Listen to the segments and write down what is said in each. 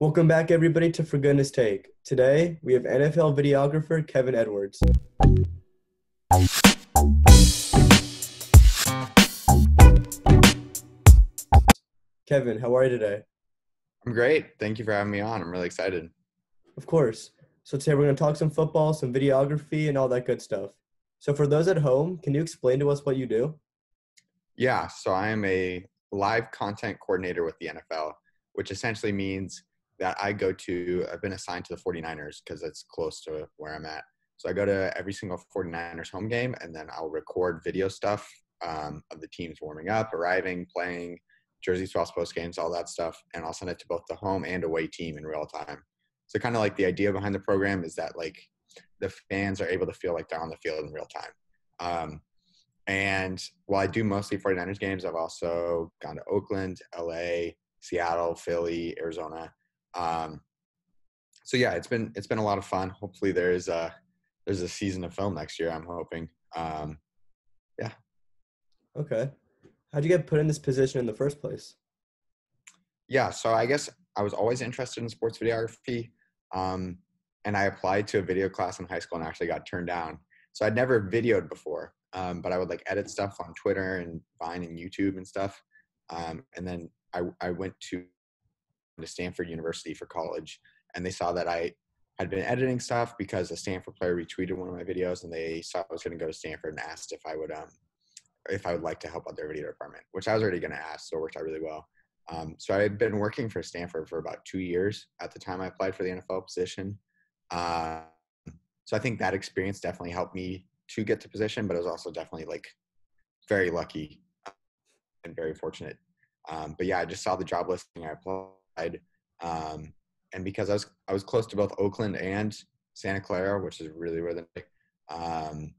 Welcome back, everybody, to For Goodness Take. Today, we have NFL videographer Kevin Edwards. Kevin, how are you today? I'm great. Thank you for having me on. I'm really excited. Of course. So today we're going to talk some football, some videography, and all that good stuff. So for those at home, can you explain to us what you do? Yeah, so I am a live content coordinator with the NFL, which essentially means that I've been assigned to the 49ers because it's close to where I'm at. So I go to every single 49ers home game, and then I'll record video stuff of the teams warming up, arriving, playing, jersey swaps, post games, all that stuff. And I'll send it to both the home and away team in real time. So kind of like the idea behind the program is that like the fans are able to feel like they're on the field in real time. And while I do mostly 49ers games, I've also gone to Oakland, LA, Seattle, Philly, Arizona. Um, so yeah, it's been a lot of fun. Hopefully there's a season of film next year, I'm hoping. Yeah. Okay. How'd you get put in this position in the first place? Yeah, so I guess I was always interested in sports videography. Um, and I applied to a video class in high school and actually got turned down. So I'd never videoed before, but I would like edit stuff on Twitter and Vine and YouTube and stuff. And then I went to Stanford University for college, and they saw that I had been editing stuff because a Stanford player retweeted one of my videos, and they saw I was going to go to Stanford and asked if I would like to help out their video department, which I was already going to ask, so it worked out really well. So I had been working for Stanford for about 2 years at the time I applied for the NFL position. Uh, so I think that experience definitely helped me to get the position, but it was also definitely like very lucky and very fortunate. But yeah, I just saw the job listing. I applied, and because I was close to both Oakland and Santa Clara, which is really where um,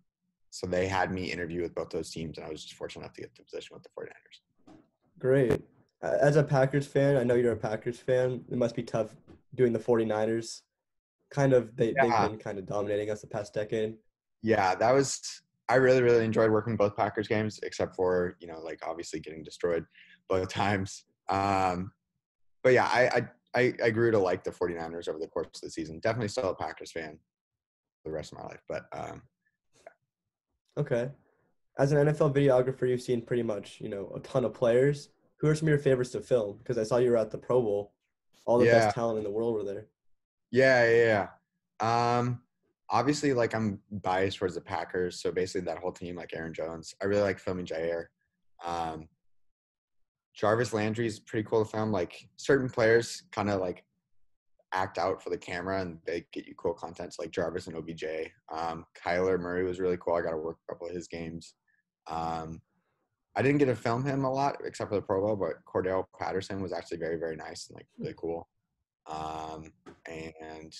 so they had me interview with both those teams, and I was just fortunate enough to get the position with the 49ers. Great. As a Packers fan, I know you're a Packers fan. It must be tough doing the 49ers. They've Yeah, been kind of dominating us the past decade. yeah, that was. I really, really enjoyed working both Packers games, except for like obviously getting destroyed both times. But yeah, I grew to like the 49ers over the course of the season. Definitely still a Packers fan for the rest of my life. But Okay. As an NFL videographer, you've seen pretty much, a ton of players. Who are some of your favorites to film? Because I saw you were at the Pro Bowl. All the best yeah, talent in the world were there. yeah. Obviously, like I'm biased towards the Packers, so basically that whole team, like Aaron Jones. I really like filming Jair. Um, Jarvis Landry is pretty cool to film. Like certain players kind of like act out for the camera and they get you cool content like Jarvis and OBJ. Kyler Murray was really cool. I got to work a couple of his games. Um, I didn't get to film him a lot except for the Pro Bowl, but Cordell Patterson was actually very, very nice and like really cool. Um, and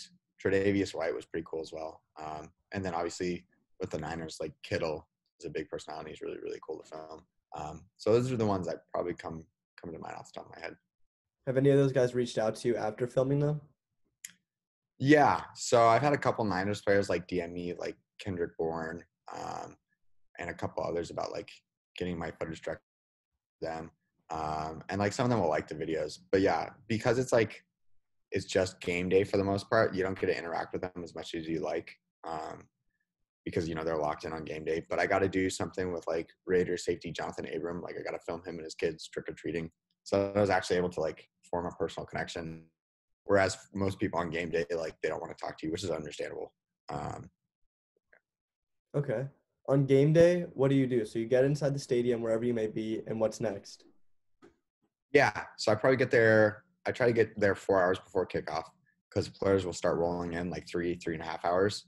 Tre'Davious White was pretty cool as well. And then obviously with the Niners, like Kittle is a big personality. He's really, really cool to film. So those are the ones that probably come to mind off the top of my head. Have any of those guys reached out to you after filming them? Yeah, so I've had a couple Niners players like DM me, like Kendrick Bourne, and a couple others about like getting my footage direct to them. And like some of them will like the videos, but yeah, because it's just game day for the most part. You don't get to interact with them as much as you like, because they're locked in on game day. But I got to do something with like Raiders safety Jonathan Abram. Like I got to film him and his kids trick or treating. So I was actually able to like form a personal connection. Whereas most people on game day, like they don't want to talk to you, which is understandable. Um, Okay. On game day, what do you do? So you get inside the stadium, wherever you may be, and what's next? yeah, so I probably get there. I try to get there 4 hours before kickoff because players will start rolling in like 3.5 hours.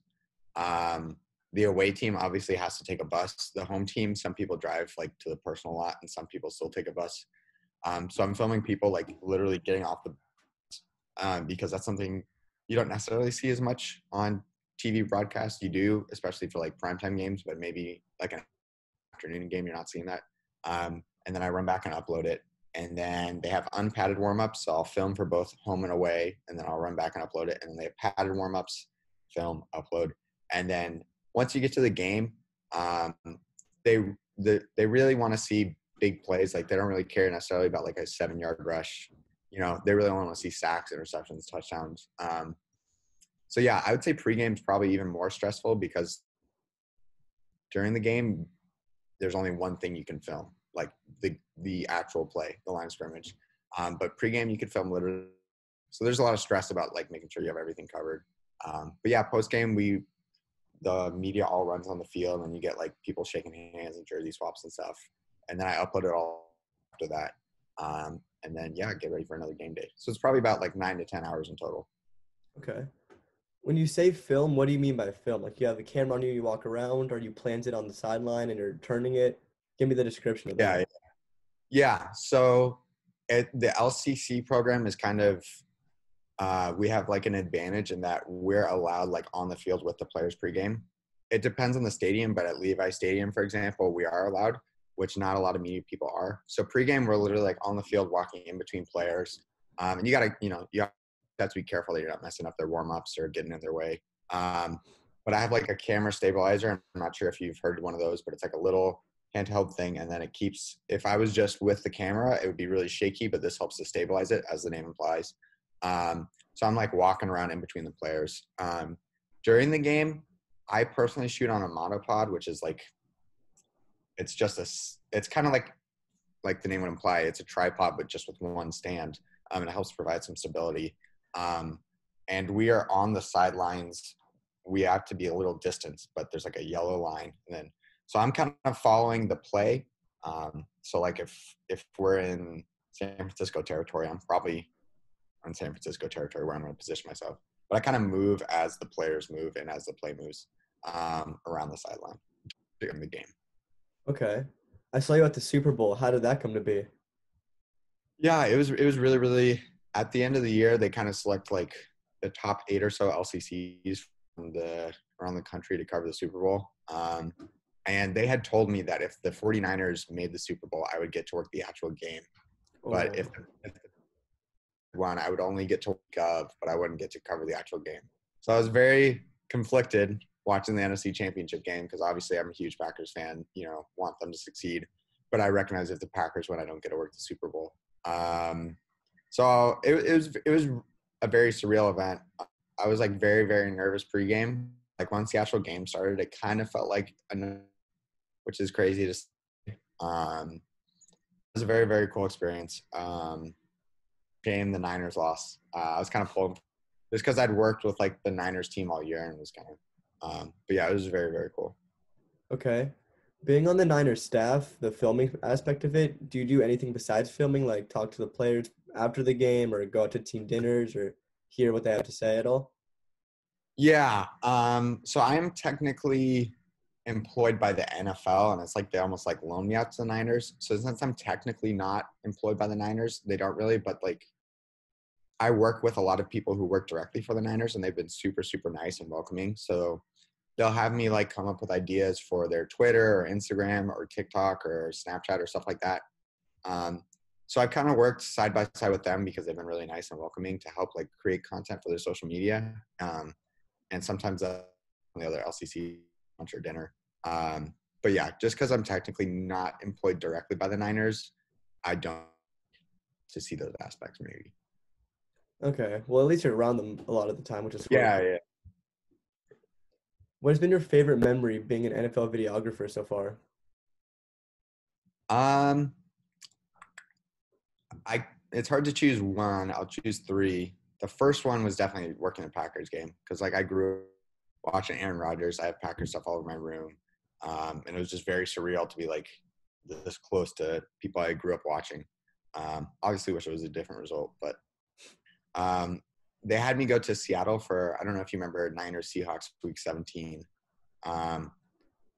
Um, the away team obviously has to take a bus. The home team, some people drive like to the personal lot, and some people still take a bus. So I'm filming people like literally getting off the because that's something you don't necessarily see as much on TV broadcast. You do, especially for like primetime games, but maybe like an afternoon game, you're not seeing that. And then I run back and upload it. And then they have unpadded warm-ups. So I'll film for both home and away, and then I'll run back and upload it. And then they have padded warm-ups, film, upload. And then once you get to the game, um, they they really want to see big plays. Like they don't really care necessarily about like a 7-yard rush. they really only want to see sacks, interceptions, touchdowns. So yeah, I would say pregame is probably even more stressful because during the game, there's only one thing you can film, like the actual play, the line of scrimmage. But pregame, you could film literally. So there's a lot of stress about like making sure you have everything covered. But yeah, postgame, the media all runs on the field, and you get like people shaking hands and jersey swaps and stuff. And then I upload it all after that. And then yeah, get ready for another game day. So it's probably about like 9 to 10 hours in total. Okay. When you say film, what do you mean by film? Like you have the camera on you, you walk around, or you plant it on the sideline and you're turning it? Give me the description of Yeah, that. yeah. So the LCC program is kind of we have like an advantage in that we're allowed like on the field with the players pregame. It depends on the stadium, but at Levi Stadium, for example, we are allowed, which not a lot of media people are. So pregame, we're literally like on the field walking in between players. And you gotta, have to be careful that you're not messing up their warm-ups or getting in their way. But I have like a camera stabilizer. I'm not sure if you've heard of one of those, but it's like a little handheld thing. And then it keeps, if I was just with the camera, it would be really shaky, but this helps to stabilize it, as the name implies. So I'm like walking around in between the players. During the game, I personally shoot on a monopod, which is like, it's kind of like the name would imply, it's a tripod, but just with one stand. And it helps provide some stability. And we are on the sidelines. We have to be a little distance, but there's like a yellow line. And then, so I'm kind of following the play. So like if we're in San Francisco territory, I'm probably on San Francisco territory where I'm going to position myself. But I kind of move as the players move and as the play moves around the sideline during the game. Okay. I saw you at the Super Bowl. How did that come to be? Yeah, it was really, really, at the end of the year, they kind of select like the top 8 or so LCCs from around the country to cover the Super Bowl. And they had told me that if the 49ers made the Super Bowl, I would get to work the actual game. But Oh, if one, I would only get to week of, but I wouldn't get to cover the actual game. So I was very conflicted watching the NFC Championship game because obviously I'm a huge Packers fan, want them to succeed. But I recognize if the Packers win, I don't get to work the Super Bowl. So it was a very surreal event. I was like very, very nervous pregame. Like once the actual game started, it kind of felt like which is crazy to say. It was a very, very cool experience. Game the Niners lost. I was kind of pulled just because I'd worked with like the Niners team all year and was kind of, but yeah, it was very, very cool. okay. Being on the Niners staff, the filming aspect of it, do you do anything besides filming, like talk to the players after the game or go out to team dinners or hear what they have to say at all? Yeah. So I'm technically employed by the NFL, and it's like they almost like loan me out to the Niners. So since I'm technically not employed by the Niners, they don't really, but like I work with a lot of people who work directly for the Niners, and they've been super, super nice and welcoming. So they'll have me like come up with ideas for their Twitter or Instagram or TikTok or Snapchat or stuff like that. Um, so I've kind of worked side by side with them because they've been really nice and welcoming to help like create content for their social media. And sometimes on the other LCC lunch or dinner. But yeah, just because I'm technically not employed directly by the Niners, I don't to see those aspects maybe. Okay. Well, at least you're around them a lot of the time, which is cool. Yeah, yeah. What has been your favorite memory being an NFL videographer so far? Um, it's hard to choose one. I'll choose 3. The first one was definitely working the Packers game because like I grew up watching Aaron Rodgers. I have Packers stuff all over my room, and it was just very surreal to be like this close to people I grew up watching. Obviously, wish it was a different result, but um, they had me go to Seattle for I don't know if you remember Niners Seahawks Week 17, but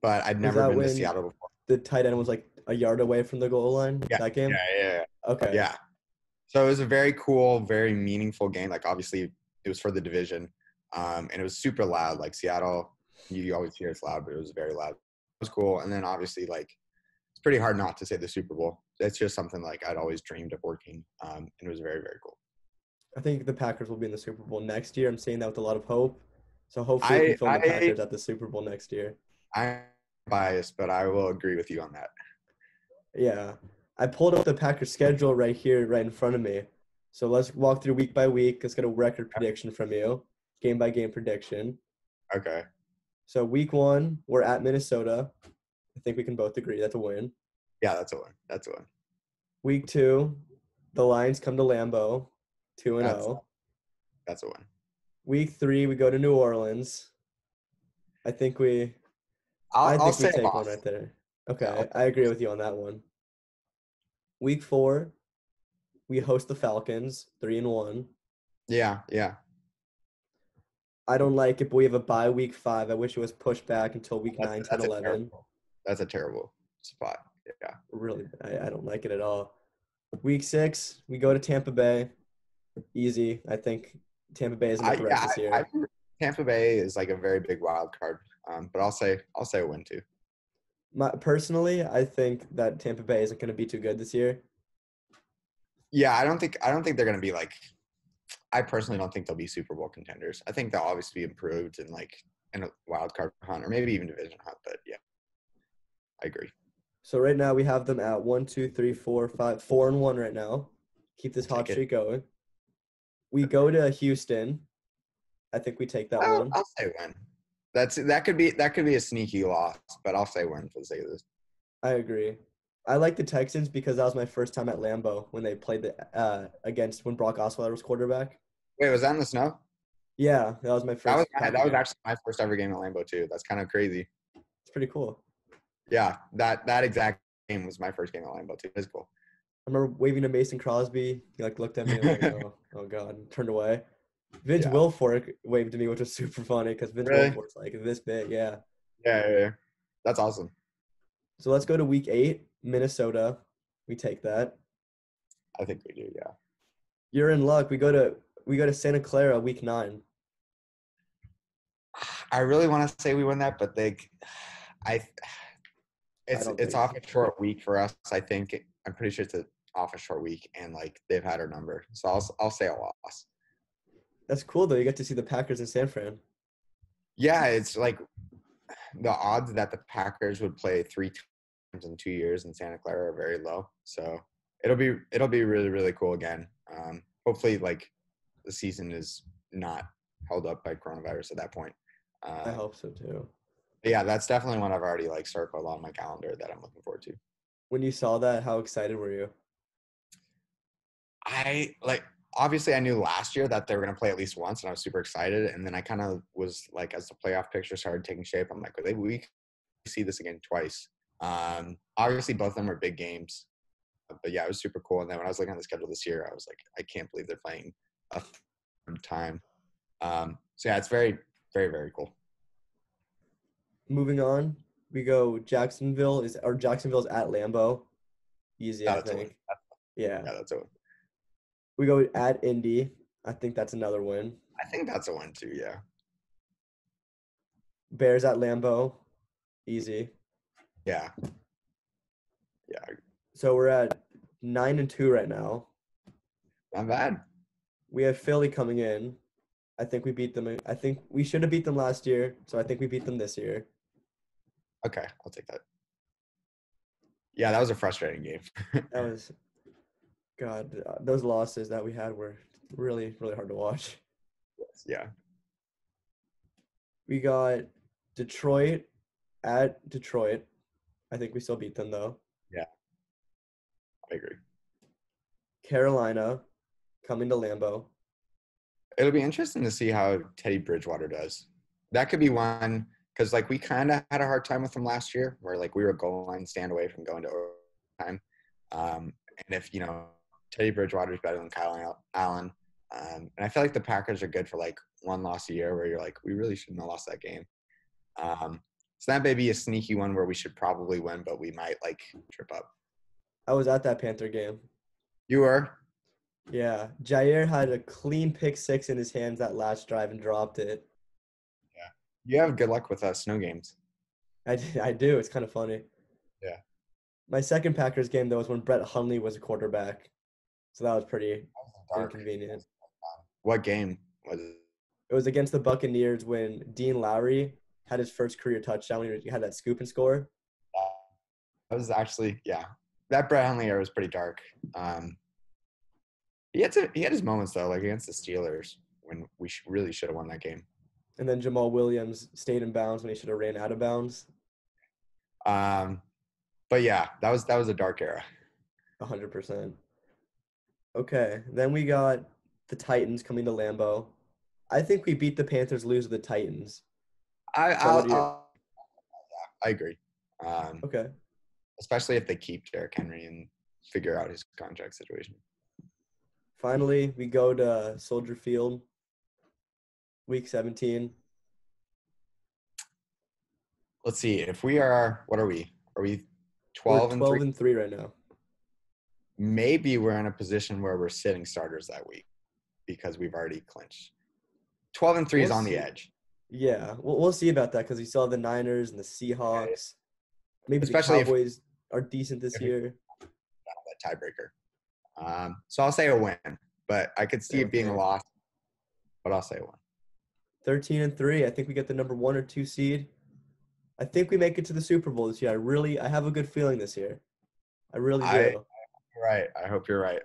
I'd Was never that been to when Seattle before. the tight end was like a yard away from the goal line, Yeah, that game? yeah. Okay. Yeah. So it was a very cool, very meaningful game. Like obviously it was for the division. And it was super loud. Like Seattle, you always hear it's loud, but it was very loud. It was cool. And then obviously like it's pretty hard not to say the Super Bowl. It's just something like I'd always dreamed of working. And it was very, very cool. I think the Packers will be in the Super Bowl next year. I'm saying that with a lot of hope. So hopefully we can I film the I Packers at the Super Bowl next year. I'm biased, but I will agree with you on that. Yeah. I pulled up the Packers schedule right here, right in front of me. So let's walk through week by week. Let's get a record prediction from you, game by game prediction. Okay. So week 1, we're at Minnesota. I think we can both agree that's a win. Yeah, that's a win. That's a win. Week 2, the Lions come to Lambeau, 2 and That's 0. that's a win. Week 3, we go to New Orleans. I think we I'll say a take one loss. right there. Yeah, Okay, I agree with you on that one. Week 4, we host the Falcons, 3-1. yeah, yeah. I don't like it, but we have a bye week 5. I wish it was pushed back until week That's 9, 10, that's a 11. terrible. That's a terrible spot. Yeah. Really, I don't like it at all. Week 6, we go to Tampa Bay. Easy. I think Tampa Bay is enough for us this I year. Tampa Bay is like a very big wild card. But I'll say a win too. Personally, I think that Tampa Bay isn't going to be too good this year. Yeah, I don't think they're gonna be like. I personally don't think they'll be Super Bowl contenders. I think they'll obviously be improved in a wild card hunt or maybe even division hunt. But yeah, I agree. So right now we have them at 1, 2, 3, 4, 5, 4-1 right now. Keep this I'll hot take it. streak going. We go to Houston. I think we take that one. I'll say win. That could be a sneaky loss, but I'll say win for the sake of this. I agree. I like the Texans because that was my first time at Lambeau when they played against when Brock Osweiler was quarterback. Wait, was that in the snow? Yeah, that was my first Packer That was game. actually my first ever game at Lambeau too. That's kind of crazy. It's pretty cool. Yeah, that exact game was my first game at Lambeau too. It's cool. I remember waving to Mason Crosby. He looked at me and like, oh God, and turned away. Vince Yeah. Wilfork waved to me, which was super funny because Vince Really? Wilfork's like this big, yeah. Yeah. That's awesome. So let's go to week 8, Minnesota. We take that. I think we do. Yeah. You're in luck. We go to Santa Clara week 9. I really want to say we win that, but I, I don't it's think off a short week for us. I'm pretty sure it's off a short week, and like they've had our number, so I'll say a loss. that's cool though. You get to see the Packers in San Fran. Yeah, it's like the odds that the Packers would play 3 times in 2 years in Santa Clara are very low. So it'll be really really cool again. Hopefully, like the season is not held up by coronavirus at that point. I hope so too. Yeah, that's definitely one I've already like circled on my calendar that I'm looking forward to. When you saw that, how excited were you? I like obviously I knew last year that they were going to play at least once, and I was super excited. And then I kind of was like, as the playoff picture started taking shape, I'm like, we see this again twice. Obviously, both of them are big games, but yeah, it was super cool. And then when I was looking at the schedule this year, I was like, I can't believe they're playing a third time. So yeah, it's very, very, very cool. Moving on, we go Jacksonville's at Lambeau. Easy, Yeah, I that's a win. think. Yeah. Yeah, that's a win. We go at Indy. I think that's another win. I think that's a win too. Yeah. Bears at Lambeau. Easy. Yeah. Yeah. So we're at 9-2 right now. Not bad. We have Philly coming in. I think we beat them. I think we should have beat them last year, so I think we beat them this year. Okay, I'll take that. Yeah, that was a frustrating game. That was, God, those losses that we had were really, really hard to watch. Yeah. We got Detroit at Detroit. I think we still beat them though. Yeah, I agree. Carolina coming to Lambeau. It'll be interesting to see how Teddy Bridgewater does. That could be one because like we kind of had a hard time with him last year, where like we were a goal line stand away from going to overtime. And if Teddy Bridgewater is better than Kyle Allen, and I feel like the Packers are good for like one loss a year, where you're like we really shouldn't have lost that game. So that may be a sneaky one where we should probably win, but we might like trip up. I was at that Panther game. You were? Yeah. Jair had a clean pick 6 in his hands that last drive and dropped it. Yeah. You have good luck with snow games. I do. It's kind of funny. Yeah. My second Packers game, though, was when Brett Hundley was a quarterback. So that was pretty Dark. inconvenient. What game was it? It was against the Buccaneers when Dean Lowry had his first career touchdown when he had that scoop and score. That was actually, yeah. That Brett Hundley era was pretty dark. he had his moments though, like against the Steelers when we really should have won that game. And then Jamal Williams stayed in bounds when he should have ran out of bounds. Um, but yeah, that was a dark era. 100%. Okay, then we got the Titans coming to Lambeau. I think we beat the Panthers, lose to the Titans. I But what I'll, are your I'll, I agree. Um, okay? especially if they keep Derrick Henry and figure out his contract situation. Finally, we go to Soldier Field, week 17. Let's see. If we are, what are we? Are we We're 12 and 3? 12 and 3 right now. Maybe we're in a position where we're sitting starters that week because we've already clinched. 12 and 3 is We'll on the see. edge. Yeah, we'll see about that because we still have the Niners and the Seahawks. Maybe the Especially if Cowboys are decent this year. that tiebreaker. So I'll say a win, but I could see Same it being a here. loss, but I'll say a win. 13 and 3. I think we get the number 1 or 2 seed. I think we make it to the Super Bowl this year. I have a good feeling this year. I really do. You're right. I hope you're right.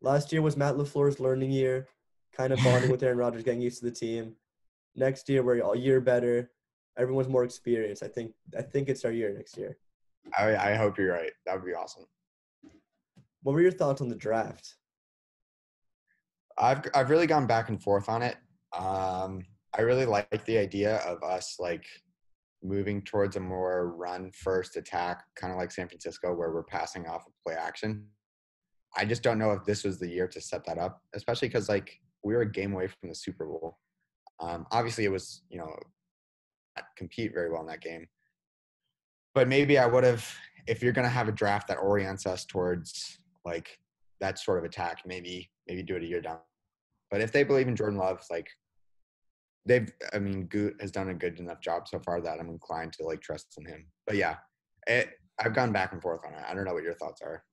Last year was Matt LaFleur's learning year, kind of bonding with Aaron Rodgers, getting used to the team. Next year we're a year better. Everyone's more experienced. I think it's our year next year. I hope you're right. That would be awesome. What were your thoughts on the draft? I've really gone back and forth on it. I really like the idea of us like moving towards a more run first attack, kind of like San Francisco, where we're passing off of play action. I just don't know if this was the year to set that up, especially because like we were a game away from the Super Bowl. Obviously, it was not compete very well in that game, but maybe I would have, if you're going to have a draft that orients us towards like that sort of attack, maybe do it a year down. But if they believe in Jordan Love, like Goot has done a good enough job so far that I'm inclined to like trust in him. But yeah, I've gone back and forth on it. I don't know what your thoughts are.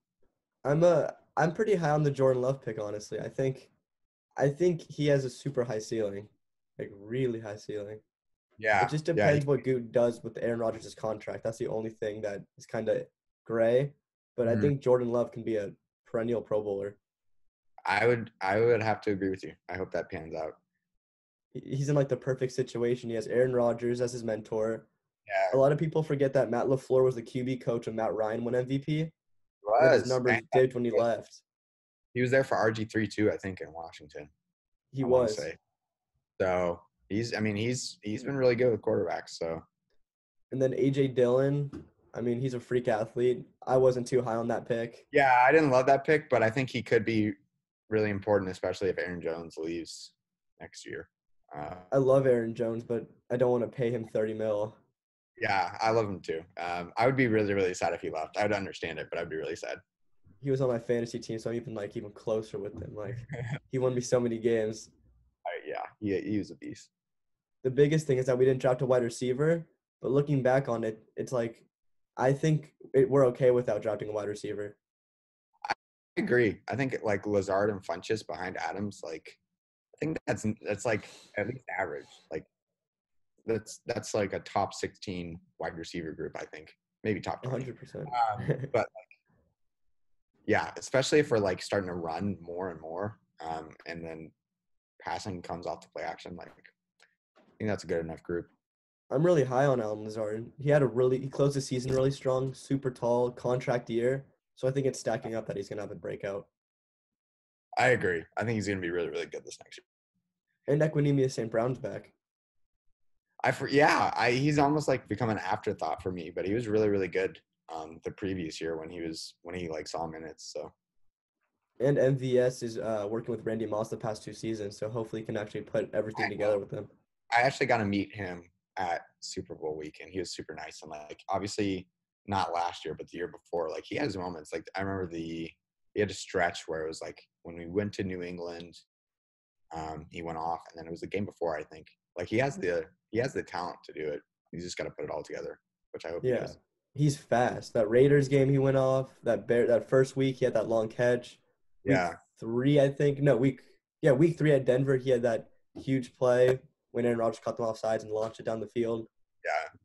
I'm pretty high on the Jordan Love pick, honestly. I think he has a super high ceiling, like really high ceiling. It Yeah, just yeah. depends what Goot does with Aaron Rodgers' contract. That's the only thing that is kind of gray. But I Mhm. think Jordan Love can be a perennial Pro Bowler. I would have to agree with you. I hope that pans out. He's in like the perfect situation. He has Aaron Rodgers as his mentor. A Yeah, lot of people forget that Matt LaFleur was the QB coach when Matt Ryan won MVP, and it then his was. And numbers dipped when he left. he was there for RG3 too, I think, in Washington. He I want to was. say. So he's been really good with quarterbacks. So And then AJ Dillon, I mean, he's a freak athlete. I wasn't too high on that pick. yeah, I didn't love that pick, but I think he could be really important, especially if Aaron Jones leaves next year. Uh, I love Aaron Jones, but I don't want to pay him 30 mil. yeah, I love him too. I would be really, really sad if he left. I would understand it, but I'd be really sad. He was on my fantasy team, so I'm even closer with him. Like he won me so many games. Yeah, he was a beast. The biggest thing is that we didn't draft a wide receiver, but looking back on it, it's like I think we're okay without drafting a wide receiver. I agree. I think like Lazard and Funches behind Adams, like I think that's like at least average. Like that's like a top 16 wide receiver group. I think maybe top 20. 100%. But yeah, especially if we're like starting to run more and more, and then passing comes off the play action. Like I think that's a good enough group. I'm really high on Allen Lazard. He closed the season really strong, super tall, contract year. So I think it's stacking up that he's gonna have a breakout. I agree. I think he's going to be really, really good this next year. And Equinemius St. Brown's back. He's almost like become an afterthought for me, but he was really, really good the previous year when he like saw minutes. So And MVS is working with Randy Moss the past 2 seasons, so hopefully he can actually put everything together with him. I actually got to meet him at Super Bowl week, and he was super nice. And like obviously not last year, but the year before, like he has moments. Like I remember he had a stretch where it was like when we went to New England, he went off, and then it was the game before. I think like he has the talent to do it. He's just got to put it all together, which I hope he Yeah, does. he's fast. That Raiders game he went off. That first week he had that long catch. Week Yeah, 3, I think. No, week 3 at Denver he had that huge play when Aaron Rodgers cut them off sides and launched it down the field. yeah,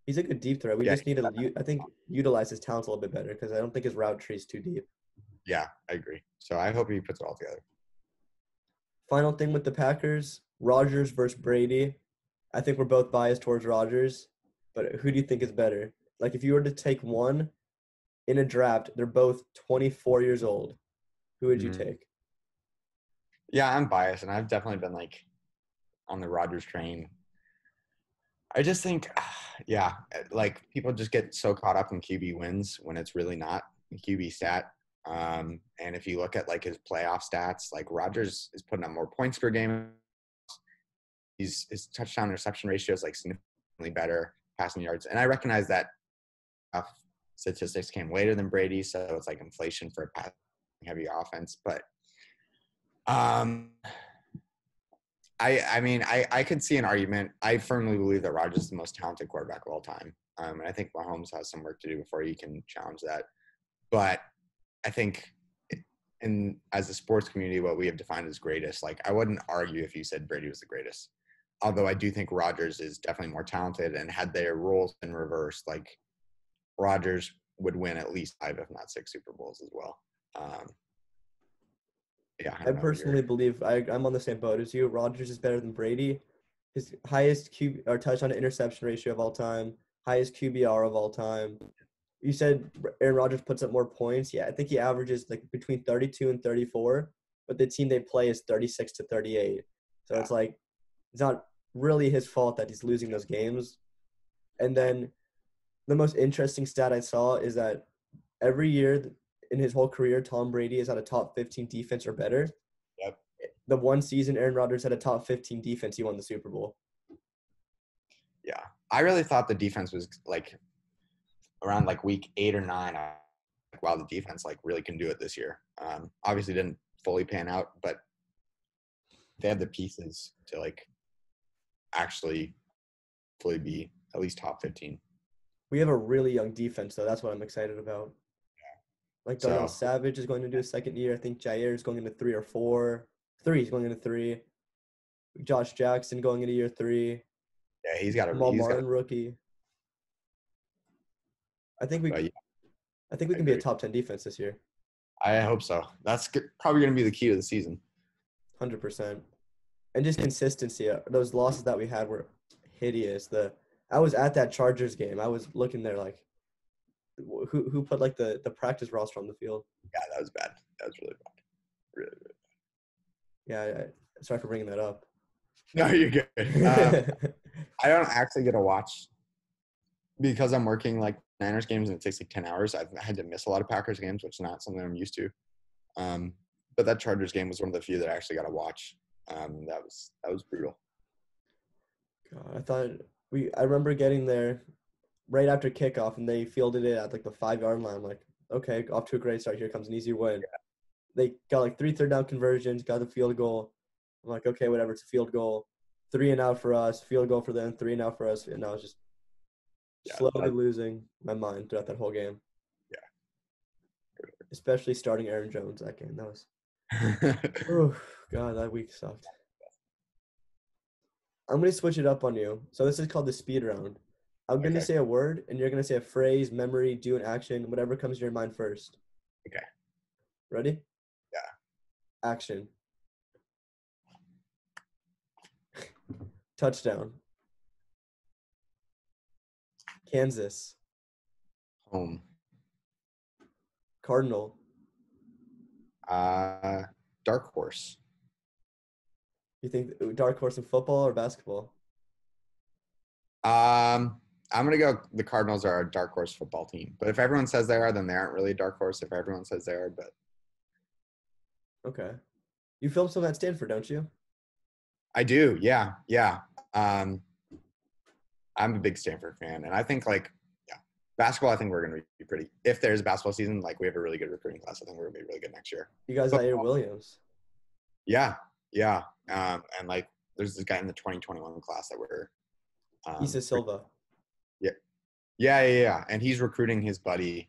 He's a good deep threat. We yeah. just need to, I think, utilize his talents a little bit better because I don't think his route tree is too deep. Yeah, I agree. So I hope he puts it all together. Final thing with the Packers, Rodgers versus Brady. I think we're both biased towards Rodgers, but who do you think is better? Like, if you were to take one in a draft, they're both 24 years old. Who would you Mhm. take? Yeah, I'm biased, and I've definitely been like on the Rodgers train. I just think, yeah, like people just get so caught up in QB wins when it's really not a QB stat. And if you look at like his playoff stats, like Rodgers is putting up more points per game. His touchdown interception ratio is like significantly better, passing yards. And I recognize that statistics came later than Brady, so it's like inflation for a pass heavy offense. But um, I mean, I could see an argument. I firmly believe that Rodgers is the most talented quarterback of all time. And I think Mahomes has some work to do before he can challenge that. But I think in as a sports community, what we have defined as greatest, like I wouldn't argue if you said Brady was the greatest. Although I do think Rodgers is definitely more talented, and had their roles been reversed, like Rodgers would win at least 5, if not 6 Super Bowls as well. Um, yeah, I I don't know what you're. personally believe I'm on the same boat as you. Rodgers is better than Brady. His highest QB or touchdown to interception ratio of all time, highest QBR of all time. You said Aaron Rodgers puts up more points. Yeah, I think he averages like between 32 and 34, but the team they play is 36 to 38. So Yeah, it's like it's not really his fault that he's losing those games. And then the most interesting stat I saw is that every year in his whole career, Tom Brady is at a top 15 defense or better. yep, The one season Aaron Rodgers had a top 15 defense, he won the Super Bowl. yeah. I really thought the defense was like around like week 8 or 9. Like, wow, the defense like really can do it this year. Obviously didn't fully pan out, but they have the pieces to like actually fully be at least top 15. We have a really young defense, though. That's what I'm excited about. Like Darnell So Savage is going to do a second year. I think Jair is going into 3 or 4. Three, he's going into 3. Josh Jackson going into year 3. yeah, Jamal he's got a, Martin rookie. I think we but yeah, I think we I can be a agree. top 10 defense this year. I hope so. That's probably going to be the key to the season. 100%. And just consistency. Those losses that we had were hideous. I was at that Chargers game. I was looking there like who put like the practice roster on the field. Yeah, that was bad. That was really bad. Really, really. Yeah, sorry for bringing that up. No, you're good. I don't actually get to watch because I'm working like Niners games and it takes like 10 hours. I've had to miss a lot of Packers games, which is not something I'm used to. But that Chargers game was one of the few that I actually got to watch. That was brutal. God, I remember getting there right after kickoff and they fielded it at like the 5-yard line. I'm like, okay, off to a great start. Here comes an easy win. They got like 3 third-down conversions, got the field goal. I'm like, okay, whatever, it's a field goal. 3 and out for us, field goal for them, 3 and out for us. And I was just Yeah, slowly losing my mind throughout that whole game. Especially starting Aaron Jones that game. That was, yeah. oh, God, that week sucked. I'm going to switch it up on you. So this is called the speed round. I'm going to Okay. say a word, and you're going to say a phrase, memory, do an action, whatever comes to your mind first. Okay. Ready? Yeah. Action. Touchdown. Kansas. Home. Cardinal. Dark horse. You think dark horse in football or basketball? I'm gonna go. The Cardinals are a dark horse football team, but if everyone says they are, then they aren't really a dark horse. If everyone says they are, but Okay. You filmed some at Stanford, don't you? I do. Yeah, yeah. Um, I'm a big Stanford fan, and I think like yeah, basketball. I think we're gonna be pretty. If there's a basketball season, like we have a really good recruiting class. I think we're gonna be really good next year. You guys got Air Football, Williams. yeah, yeah. And like there's this guy in the 2021 class that we're Issa Silva. yeah, yeah. And he's recruiting his buddy,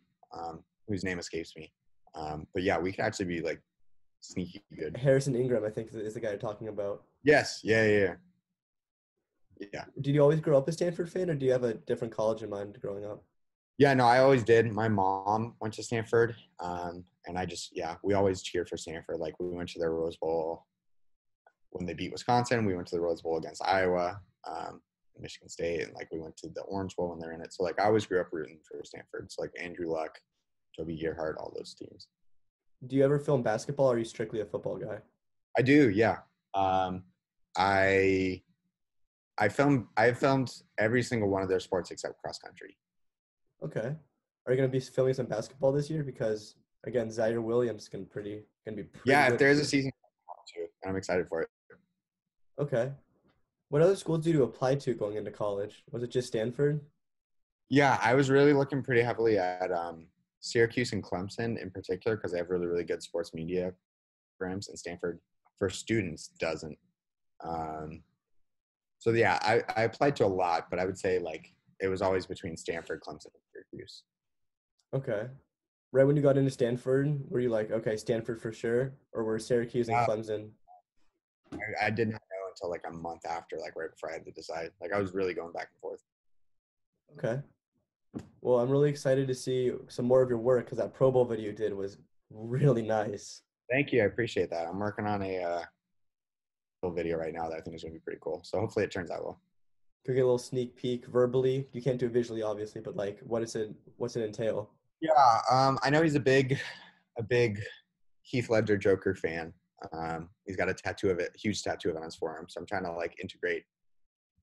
whose name escapes me. But yeah, we could actually be like sneaky good. Harrison Ingram, I think, is the guy you're talking about. Yes, yeah. Did you always grow up a Stanford fan, or do you have a different college in mind growing up? Yeah, no, I always did. My mom went to Stanford, And we always cheer for Stanford. Like we went to their Rose Bowl when they beat Wisconsin. We went to the Rose Bowl against Iowa, Michigan State, and like we went to the Orange Bowl when they're in it. So like I always grew up rooting for Stanford. So like Andrew Luck, Toby Gerhardt, all those teams. Do you ever film basketball, or are you strictly a football guy? I do, yeah. Um, I I've filmed every single one of their sports except cross country. Okay. Are you gonna be filming some basketball this year? Because again, Zaire Williams can be pretty Yeah, if good this there's a year. season too, and I'm excited for it. Okay. What other schools did you apply to going into college? Was it just Stanford? Yeah, I was really looking pretty heavily at Syracuse and Clemson in particular because they have really, really good sports media programs, and Stanford for students doesn't. Um, so yeah, I applied to a lot, but I would say like it was always between Stanford, Clemson, and Syracuse. Okay. Right when you got into Stanford, were you like, okay, Stanford for sure, or were Syracuse and Uh, Clemson? I did not know until like a month after, like right before I had to decide. Like I was really going back and forth. Okay. Well, I'm really excited to see some more of your work because that Pro Bowl video you did was really nice. Thank you, I appreciate that. I'm working on a little video right now that I think is going to be pretty cool. So hopefully it turns out well. Could we get a little sneak peek verbally. You can't do it visually, obviously, but like, what's it entail? Yeah, I know he's a big Heath Ledger Joker fan. He's got a tattoo of it, huge tattoo of it on his forearm. So I'm trying to like integrate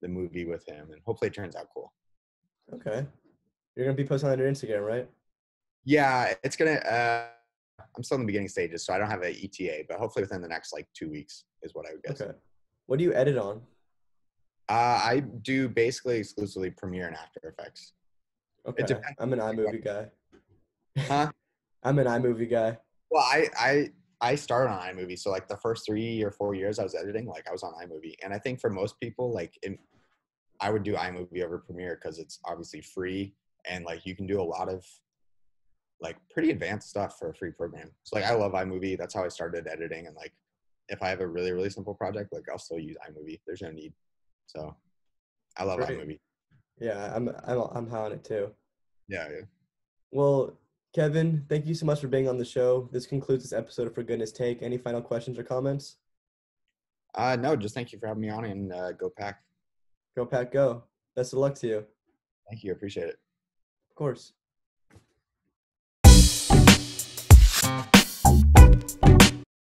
the movie with him, and hopefully it turns out cool. Okay. You're gonna be posting on your Instagram, right? Yeah, it's gonna. I'm still in the beginning stages, so I don't have an ETA, but hopefully within the next like 2 weeks is what I would guess. Okay. What do you edit on? I do basically exclusively Premiere and After Effects. It Okay. depends. I'm an iMovie guy. Huh? I'm an iMovie guy. Well, I started on iMovie, so like the first 3 or 4 years I was editing, like I was on iMovie, and I think for most people, I would do iMovie over Premiere because it's obviously free and like you can do a lot of like pretty advanced stuff for a free program. So like I love iMovie. That's how I started editing, and like if I have a really really simple project, like I'll still use iMovie. There's no need. So I love Great. iMovie. Yeah, I'm high on it too. Yeah, yeah. Well, Kevin, thank you so much for being on the show. This concludes this episode of For Goodness Take. Any final questions or comments? No, just thank you for having me on, and go Pack. Go Pack, go. Best of luck to you. Of Thank you. Appreciate it. course.